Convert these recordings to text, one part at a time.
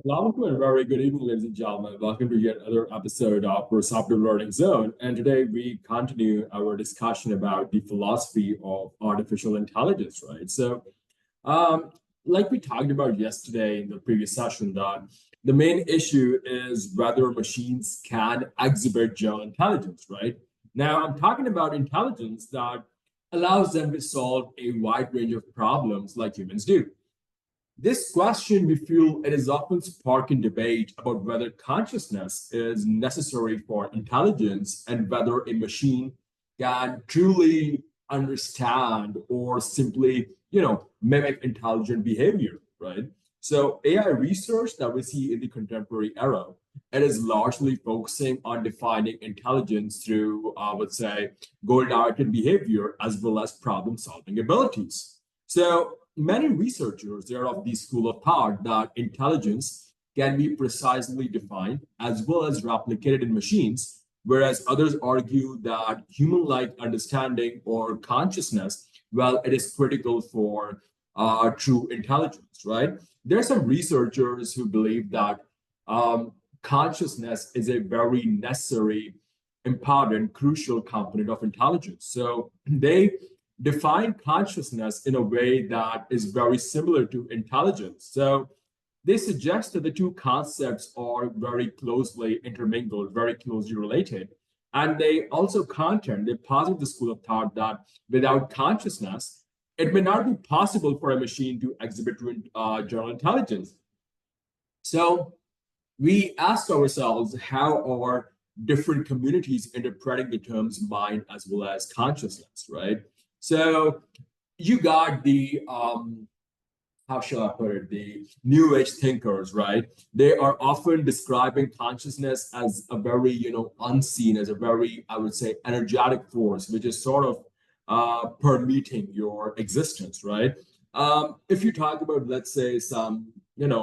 Welcome and very good evening, ladies and gentlemen. Welcome to yet another episode of Perceptive Learning Zone. And today we continue our discussion about the philosophy of artificial intelligence, right? Um, like we talked about yesterday in the previous session, that the main issue is whether machines can exhibit general intelligence, right? Now, I'm talking about intelligence that allows them to solve a wide range of problems like humans do. This question, we feel it is often sparking debate about whether consciousness is necessary for intelligence and whether a machine can truly understand or simply, mimic intelligent behavior, right? So AI research that we see in the contemporary era, it is largely focusing on defining intelligence through, I would say, goal-directed behavior as well as problem-solving abilities. So many researchers, they are of the school of thought that intelligence can be precisely defined as well as replicated in machines, whereas others argue that human-like understanding or consciousness, well, it is critical for true intelligence, right? There are some researchers who believe that um, consciousness is a very necessary, important, crucial component of intelligence. So they define consciousness in a way that is very similar to intelligence. So they suggest that the two concepts are very closely intermingled, very closely related. And they also they posit the school of thought that without consciousness, it may not be possible for a machine to exhibit general intelligence. So we ask ourselves, how are different communities interpreting the terms mind as well as consciousness, right? So you got the how shall I put it, the new age thinkers, right? They are often describing consciousness as a very, unseen, as a very, I would say, energetic force, which is sort of permeating your existence, right? If you talk about, let's say, some,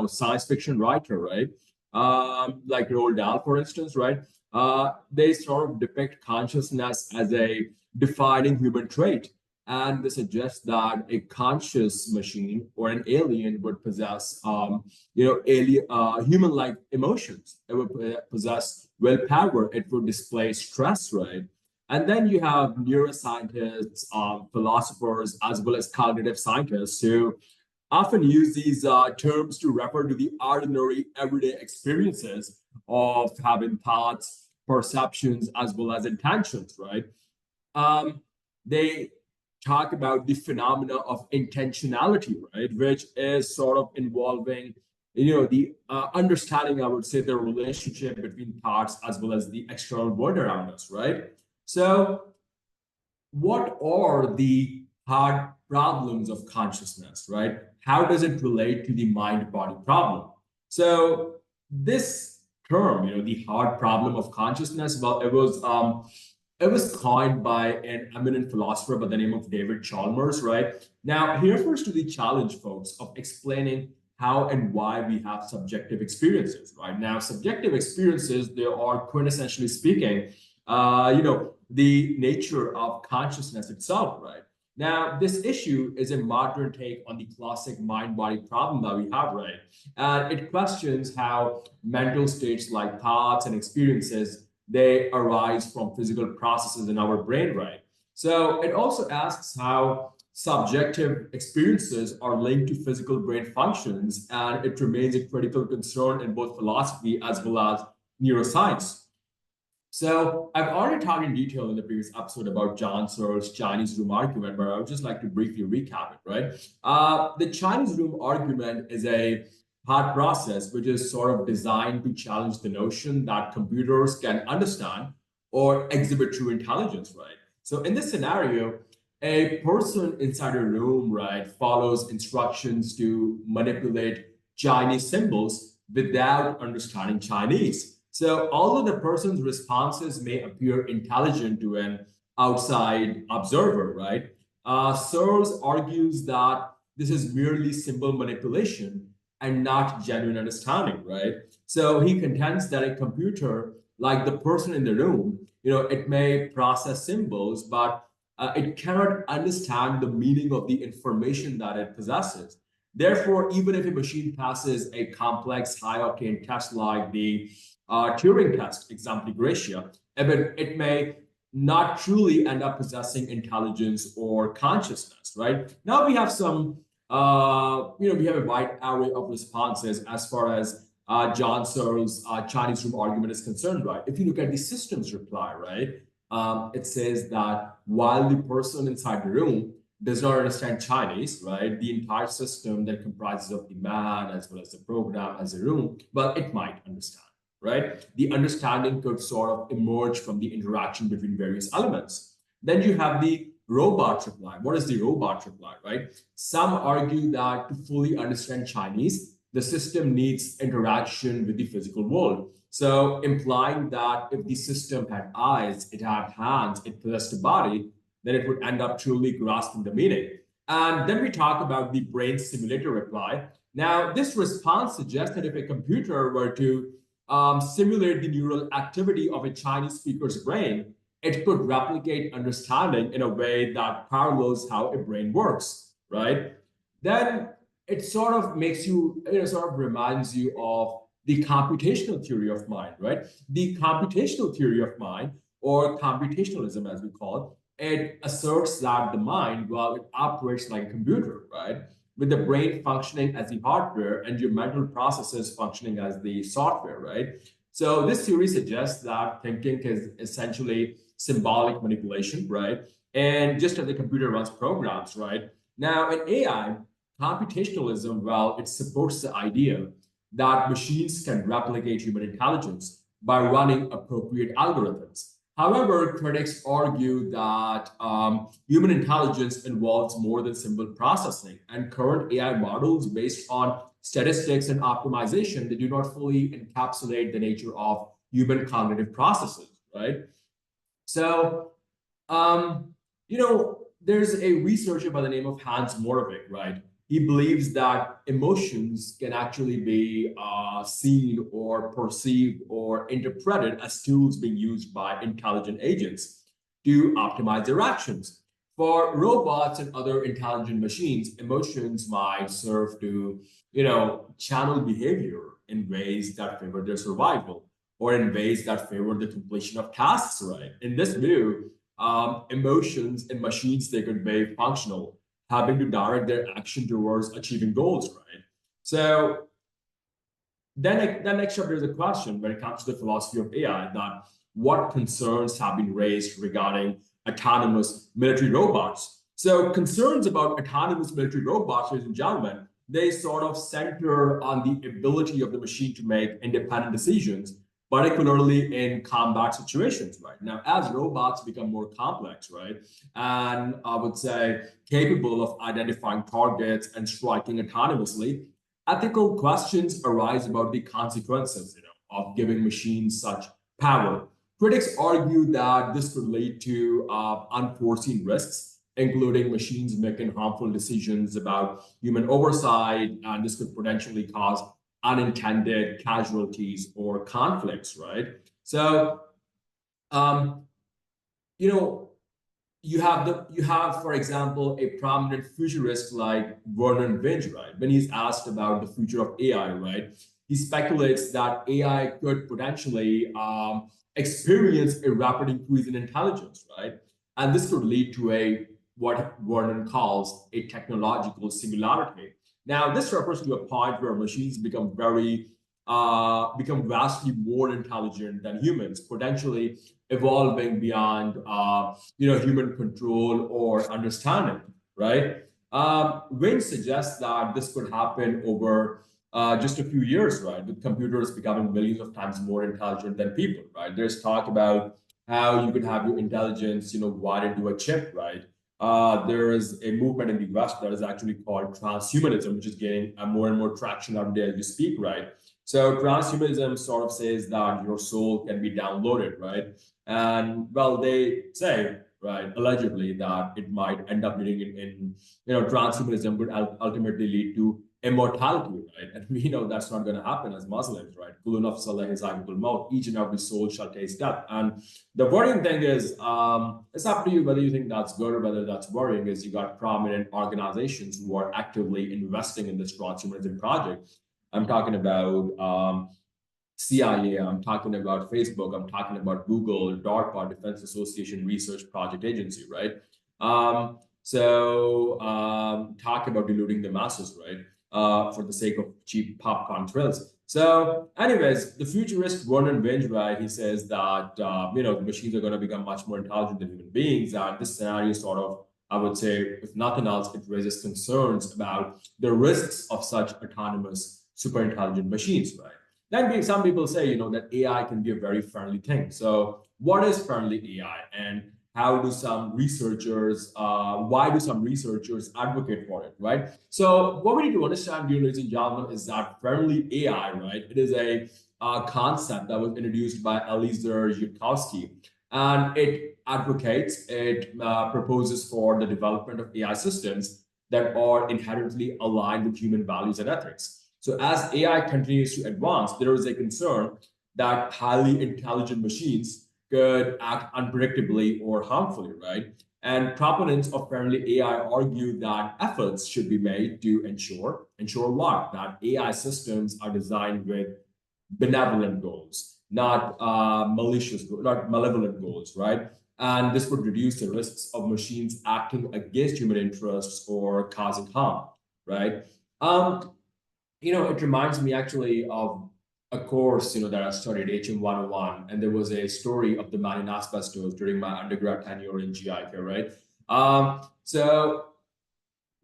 science fiction writer, right? Like Roald Dahl, for instance, right? They sort of depict consciousness as a defining human trait, and they suggest that a conscious machine or an alien would possess, human-like emotions. It would possess willpower. It would display stress, right? And then you have neuroscientists, philosophers, as well as cognitive scientists who often use these terms to refer to the ordinary everyday experiences of having thoughts, perceptions, as well as intentions, right? They talk about the phenomena of intentionality, right, which is sort of involving, the understanding, I would say, the relationship between thoughts as well as the external world around us, right? So what are the hard problems of consciousness, right? How does it relate to the mind-body problem? So this term, the hard problem of consciousness, well, it was coined by an eminent philosopher by the name of David Chalmers, right? Now, he refers to the challenge, folks, of explaining how and why we have subjective experiences, right? Now, subjective experiences, they are quintessentially speaking, the nature of consciousness itself, right? Now, this issue is a modern take on the classic mind-body problem that we have, right? And it questions how mental states like thoughts and experiences, they arise from physical processes in our brain, right? So it also asks how subjective experiences are linked to physical brain functions, and it remains a critical concern in both philosophy as well as neuroscience. So I've already talked in detail in the previous episode about John Searle's Chinese room argument, but I would just like to briefly recap it, right? The Chinese room argument is a thought process which is sort of designed to challenge the notion that computers can understand or exhibit true intelligence, right? So in this scenario, a person inside a room, right, follows instructions to manipulate Chinese symbols without understanding Chinese. So, although the person's responses may appear intelligent to an outside observer, right? Searles argues that this is merely symbol manipulation and not genuine understanding, right? So he contends that a computer, like the person in the room, it may process symbols, but it cannot understand the meaning of the information that it possesses. Therefore, even if a machine passes a complex high-octane test like the Turing test, exempli gratia, it may not truly end up possessing intelligence or consciousness, right? Now we have some, we have a wide array of responses as far as John Searle's Chinese room argument is concerned, right? If you look at the system's reply, right, it says that while the person inside the room does not understand Chinese, right, the entire system that comprises of the man as well as the program as a room, well, it might understand, right? The understanding could sort of emerge from the interaction between various elements. Then you have the robot reply. What is the robot reply, right? Some argue that to fully understand Chinese, the system needs interaction with the physical world. So implying that if the system had eyes, it had hands, it possessed a body, then it would end up truly grasping the meaning. And then we talk about the brain simulator reply. Now, this response suggests that if a computer were to simulate the neural activity of a Chinese speaker's brain, it could replicate understanding in a way that parallels how a brain works, right? Then it sort of makes you, sort of reminds you of the computational theory of mind, right? The computational theory of mind, or computationalism as we call it asserts that the mind, well, it operates like a computer, right? With the brain functioning as the hardware and your mental processes functioning as the software, right? So this theory suggests that thinking is essentially symbolic manipulation, right? And just as the computer runs programs, right? Now in AI, computationalism, well, it supports the idea that machines can replicate human intelligence by running appropriate algorithms. However, critics argue that human intelligence involves more than simple processing, and current AI models based on statistics and optimization, they do not fully encapsulate the nature of human cognitive processes, right? So, there's a researcher by the name of Hans Moravec, right? He believes that emotions can actually be seen or perceived or interpreted as tools being used by intelligent agents to optimize their actions. For robots and other intelligent machines, emotions might serve to, channel behavior in ways that favor their survival or in ways that favor the completion of tasks, right? In this view, emotions in machines, they could be functional, having to direct their action towards achieving goals, right? So then next up, there's a question when it comes to the philosophy of AI that what concerns have been raised regarding autonomous military robots. So concerns about autonomous military robots, ladies and gentlemen, they sort of center on the ability of the machine to make independent decisions, particularly in combat situations, right? Now, as robots become more complex, right, and I would say capable of identifying targets and striking autonomously, ethical questions arise about the consequences, of giving machines such power. Critics argue that this could lead to unforeseen risks, including machines making harmful decisions about human oversight, and this could potentially cause unintended casualties or conflicts, right? So, you know, you have, for example, a prominent futurist like Vernon Vinge, right? When he's asked about the future of AI, right? He speculates that AI could potentially experience a rapid increase in intelligence, right? And this could lead to a what Vernon calls a technological singularity. Now, this refers to a point where machines become vastly more intelligent than humans, potentially evolving beyond human control or understanding, right? Wing suggests that this could happen over just a few years, right? With computers becoming millions of times more intelligent than people, right? There's talk about how you could have your intelligence, wired into a chip, right? There is a movement in the West that is actually called transhumanism, which is gaining more and more traction out there as we speak, right? So transhumanism sort of says that your soul can be downloaded, right? And well, they say, right, allegedly that it might end up leading in transhumanism would ultimately lead to immortality, right? And we know that's not going to happen as Muslims, right? Kullu nafsin za'iqatul maut. Each and every soul shall taste death. And the worrying thing is, it's up to you whether you think that's good or whether that's worrying. Is you got prominent organizations who are actively investing in this transhumanism project. I'm talking about CIA, I'm talking about Facebook, I'm talking about Google, DARPA, Defense Association Research Project Agency, right? Talk about deluding the masses, right? For the sake of cheap popcorn thrills. So, anyways, the futurist Vernon Winge, right? He says that the machines are going to become much more intelligent than human beings, and this scenario sort of, I would say, if nothing else, it raises concerns about the risks of such autonomous, super intelligent machines, right? Then some people say, that AI can be a very friendly thing. So, what is friendly AI, and how do some researchers, why do some researchers advocate for it, right? So what we need to understand, dear ladies and gentlemen, is that friendly AI, right? It is a concept that was introduced by Eliezer Yudkowsky, and it proposes for the development of AI systems that are inherently aligned with human values and ethics. So as AI continues to advance, there is a concern that highly intelligent machines could act unpredictably or harmfully, right? And proponents of friendly AI argue that efforts should be made to ensure what? That AI systems are designed with benevolent goals, not not malevolent goals, right? And this would reduce the risks of machines acting against human interests or causing harm, right? It reminds me actually of a course, that I studied, HM 101, and there was a story of the man in asbestos during my undergrad tenure in GIK, right? So,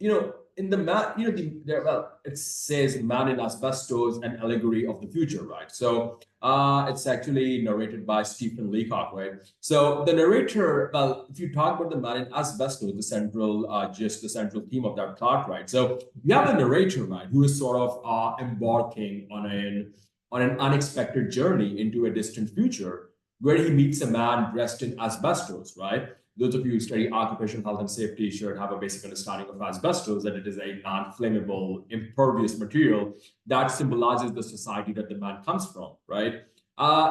in the man, it says man in asbestos, an allegory of the future, right? So, it's actually narrated by Stephen Leacock, right? So the narrator, if you talk about the man in asbestos, the central theme of that plot, right? So you have a narrator, right, who is sort of embarking on an unexpected journey into a distant future where he meets a man dressed in asbestos, right? Those of you who study occupational health and safety should have a basic understanding of asbestos, that it is a non-flammable, impervious material that symbolizes the society that the man comes from, right?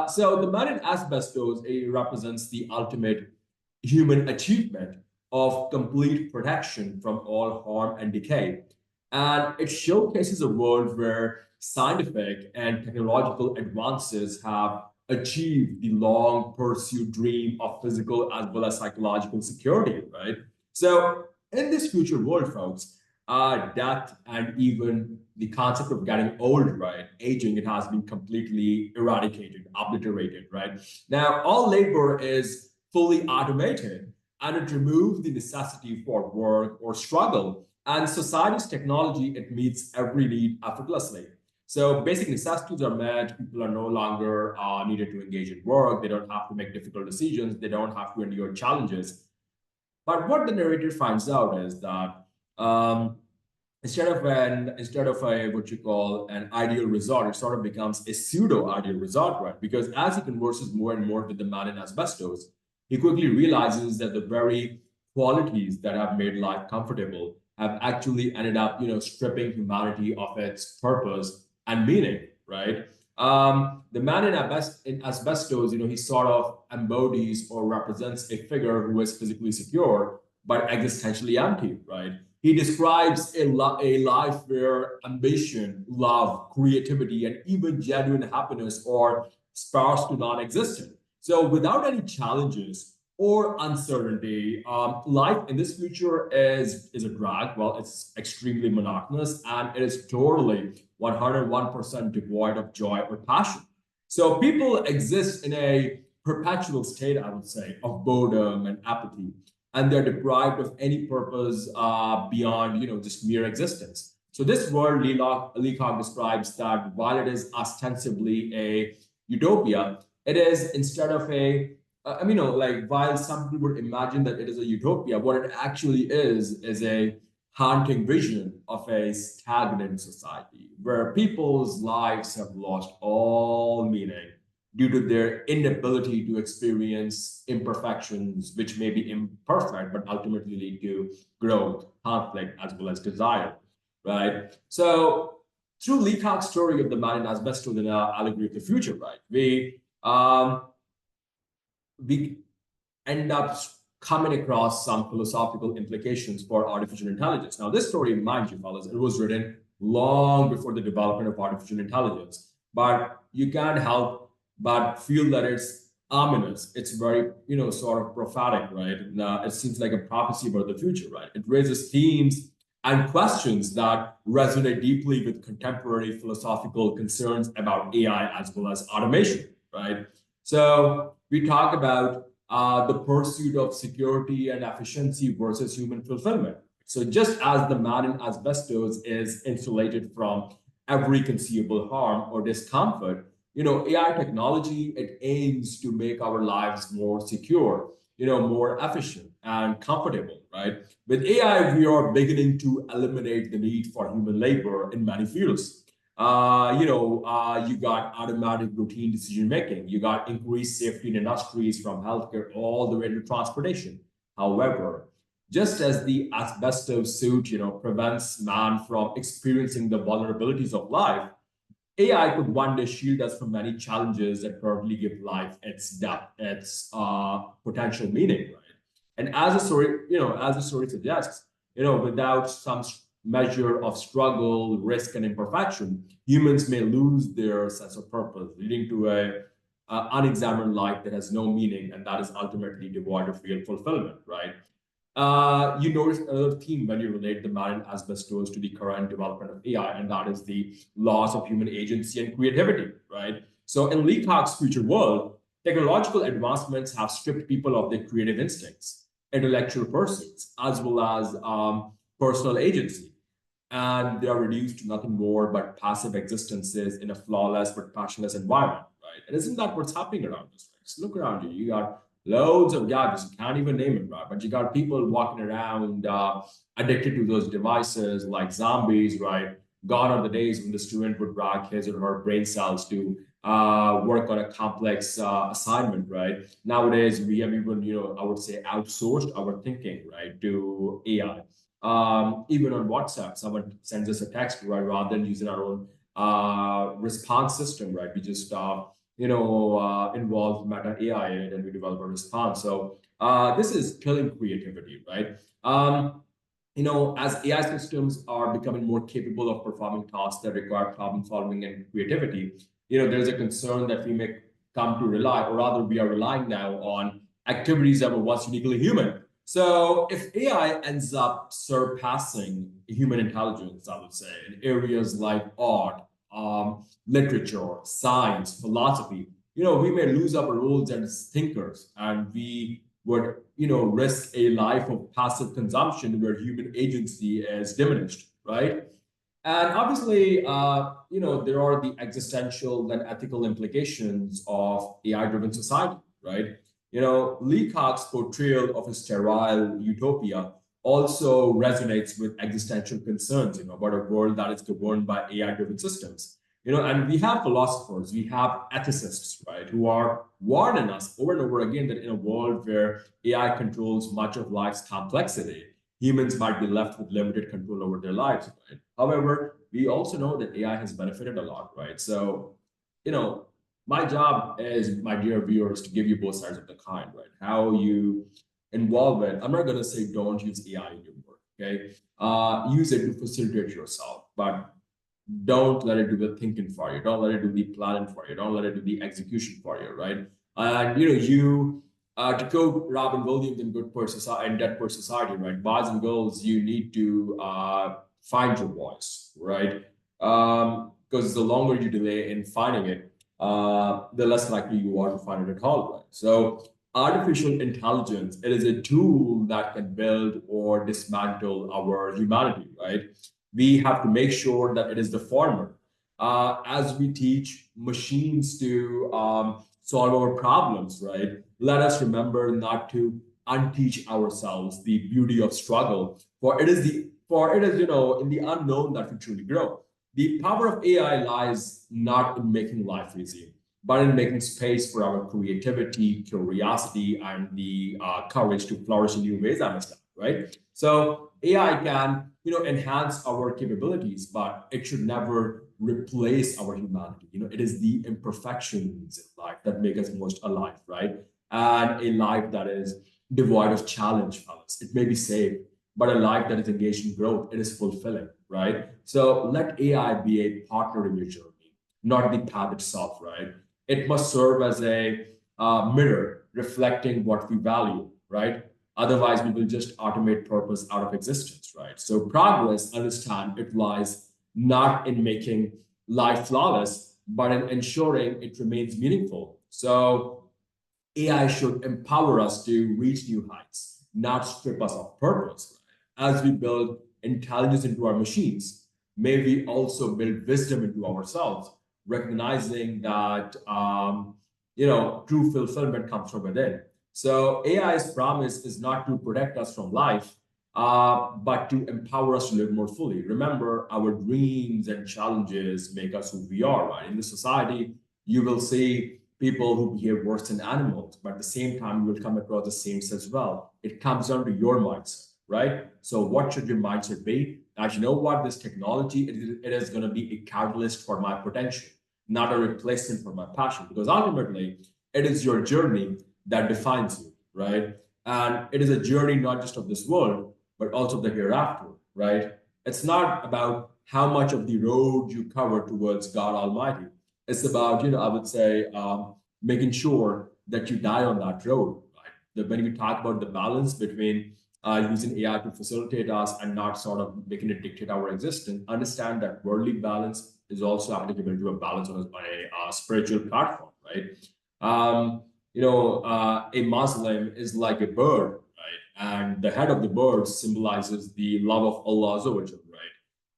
So the man in asbestos represents the ultimate human achievement of complete protection from all harm and decay. And it showcases a world where scientific and technological advances have achieved the long pursued dream of physical as well as psychological security, right? So in this future world, folks, death and even the concept of getting old, right, aging, it has been completely eradicated, obliterated, right? Now, all labor is fully automated, and it removes the necessity for work or struggle. And society's technology, it meets every need effortlessly. So basic necessities are met. People are no longer needed to engage in work. They don't have to make difficult decisions. They don't have to endure challenges. But what the narrator finds out is that instead of a what you call an ideal result, it sort of becomes a pseudo ideal result, right? Because as he converses more and more with the man in asbestos, he quickly realizes that the very qualities that have made life comfortable have actually ended up, stripping humanity of its purpose and meaning, right? The man in asbestos, he sort of embodies or represents a figure who is physically secure but existentially empty, right? He describes a life where ambition, love, creativity, and even genuine happiness are sparse to non-existent. So without any challenges or uncertainty, life in this future is a drag. Well, it's extremely monotonous, and it is totally 101% devoid of joy or passion. So people exist in a perpetual state, I would say, of boredom and apathy, and they're deprived of any purpose beyond, just mere existence. So this world, Leacock describes that while it is ostensibly a utopia, it is instead of while some people would imagine that it is a utopia, what it actually is a haunting vision of a stagnant society where people's lives have lost all meaning due to their inability to experience imperfections, which may be imperfect, but ultimately lead to growth, conflict, as well as desire. right? So through Leacock's story of the man in asbestos and allegory of the future, right? We end up coming across some philosophical implications for artificial intelligence. Now, this story, mind you, fellas, it was written long before the development of artificial intelligence, but you can't help but feel that it's ominous. It's very, sort of prophetic, right? It seems like a prophecy about the future, right? It raises themes and questions that resonate deeply with contemporary philosophical concerns about AI as well as automation, right? So we talk about the pursuit of security and efficiency versus human fulfillment. So just as the man in asbestos is insulated from every conceivable harm or discomfort, AI technology, it aims to make our lives more secure, more efficient and comfortable, right? With AI, we are beginning to eliminate the need for human labor in many fields. You got automatic routine decision making. You got increased safety in industries from healthcare all the way to transportation. However, just as the asbestos suit, prevents man from experiencing the vulnerabilities of life, AI could one day shield us from many challenges that currently give life its depth, its potential meaning, right? And as the story suggests, without some measure of struggle, risk, and imperfection, humans may lose their sense of purpose, leading to a unexamined life that has no meaning, and that is ultimately devoid of real fulfillment, right? You notice another theme when you relate the man in asbestos to the current development of AI, and that is the loss of human agency and creativity, right? So in Leacock's future world, technological advancements have stripped people of their creative instincts, intellectual pursuits, as well as personal agency. And they are reduced to nothing more but passive existences in a flawless but passionless environment, right? And isn't that what's happening around us? Right? Just look around you. You got loads of gadgets. You can't even name it, right? But you got people walking around addicted to those devices like zombies, right? Gone are the days when the student would drag his or her brain cells to work on a complex assignment, right? Nowadays, we have even, I would say, outsourced our thinking, right, to AI. Even on WhatsApp, someone sends us a text, right, rather than using our own response system, right? We just involve Meta AI in it and we develop a response. So this is killing creativity, right? As AI systems are becoming more capable of performing tasks that require problem solving and creativity, there's a concern that we may come to rely, or rather we are relying now on activities that were once uniquely human. So if AI ends up surpassing human intelligence, I would say, in areas like art, literature, science, philosophy, we may lose our roles as thinkers, and we would, risk a life of passive consumption where human agency is diminished, right? And obviously, there are the existential and ethical implications of AI-driven society, right? Leacock's portrayal of a sterile utopia also resonates with existential concerns, about a world that is governed by AI-driven systems. And we have philosophers, we have ethicists, right, who are warning us over and over again that in a world where AI controls much of life's complexity, humans might be left with limited control over their lives, right? However, we also know that AI has benefited a lot, right? So, my job is, my dear viewers, to give you both sides of the coin, right? How you involve it. I'm not going to say don't use AI in your work, okay? Use it to facilitate yourself, but don't let it do the thinking for you. Don't let it do the planning for you. Don't let it do the execution for you, right? And to quote Robin Williams in Good Poor Society and Dead Poor Society, right? Boys and girls, you need to find your voice, right? Because the longer you delay in finding it, the less likely you are to find it at all, right? So artificial intelligence, it is a tool that can build or dismantle our humanity, right? We have to make sure that it is the former. As we teach machines to solve our problems, right? Let us remember not to unteach ourselves the beauty of struggle, for it is in the unknown that we truly grow. The power of AI lies not in making life easy, but in making space for our creativity, curiosity, and the courage to flourish in new ways, I understand, right? So AI can, enhance our capabilities, but it should never replace our humanity. It is the imperfections in life that make us most alive, right? And a life that is devoid of challenge, fellas. It may be safe, but a life that is engaged in growth, it is fulfilling, right? So let AI be a partner in your journey, not the path itself, right? It must serve as a mirror reflecting what we value, right? Otherwise, we will just automate purpose out of existence, right? So progress, understand, it lies not in making life flawless, but in ensuring it remains meaningful. So AI should empower us to reach new heights, not strip us of purpose. As we build intelligence into our machines, may we also build wisdom into ourselves, recognizing that true fulfillment comes from within. So AI's promise is not to protect us from life, but to empower us to live more fully. Remember, our dreams and challenges make us who we are, right? In the society, you will see people who behave worse than animals, but at the same time, you will come across the saints as well. It comes down to your mindset, right? So what should your mindset be? As you know what, this technology, it is going to be a catalyst for my potential, not a replacement for my passion, because ultimately, it is your journey that defines you, right? And it is a journey not just of this world, but also of the hereafter, right? It's not about how much of the road you cover towards God Almighty. It's about, I would say, making sure that you die on that road, right? When we talk about the balance between using AI to facilitate us and not sort of making it dictate our existence, understand that worldly balance is also applicable to a balance on a spiritual platform, right? A Muslim is like a bird, right? And the head of the bird symbolizes the love of Allah, right?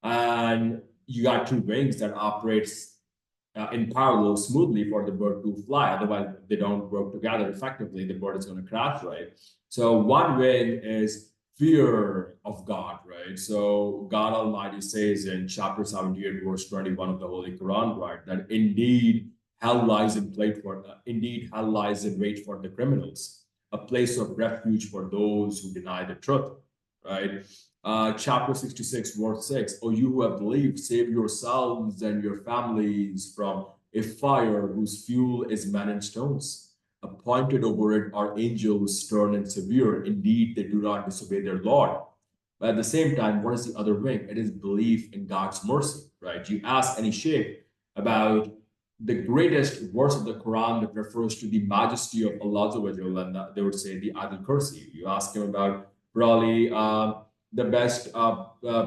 And you got two wings that operates in parallel smoothly for the bird to fly. Otherwise, they don't work together effectively. The bird is going to crash, right? So one wing is fear of God, right? So God Almighty says in chapter 78, verse 21 of the Holy Quran, right, that indeed hell lies in wait for the criminals, a place of refuge for those who deny the truth, right? Chapter 66, verse 6, O you who have believed, save yourselves and your families from a fire whose fuel is men and stones. Appointed over it are angels stern and severe. Indeed, they do not disobey their Lord. But at the same time, what is the other wing? It is belief in God's mercy, right? You ask any sheikh about the greatest verse of the Quran that refers to the majesty of Allah, and they would say the Adil Kursi. You ask him about probably the best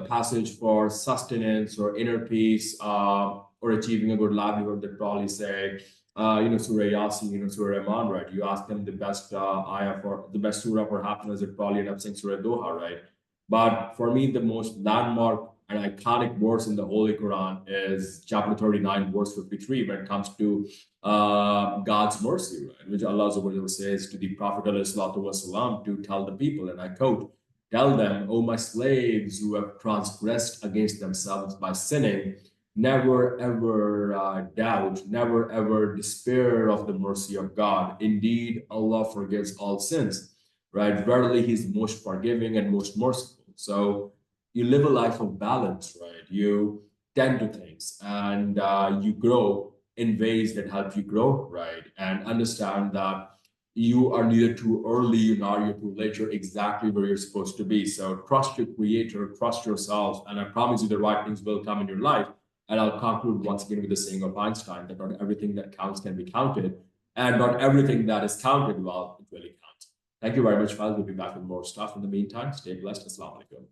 passage for sustenance or inner peace or achieving a good livelihood, that probably say, Surah Yasin, Surah Rahman, right? You ask them the best ayah for the best surah for happiness, it probably end up saying Surah Doha, right? But for me, the most landmark and iconic verse in the Holy Quran is chapter 39, verse 53, when it comes to God's mercy, right? Which Allah says to the Prophet ﷺ to tell the people, and I quote, tell them, O my slaves who have transgressed against themselves by sinning, never ever doubt, never ever despair of the mercy of God. Indeed, Allah forgives all sins, right? Verily, He's most forgiving and most merciful. So you live a life of balance, right? You tend to things and you grow in ways that help you grow, right? And understand that you are neither too early nor you're too late. You're exactly where you're supposed to be. So trust your creator, trust yourself, and I promise you the right things will come in your life. And I'll conclude once again with the saying of Einstein that not everything that counts can be counted, and not everything that is counted, well, it really counts. Thank you very much, fellas. We'll be back with more stuff. In the meantime, stay blessed. Assalamu alaikum.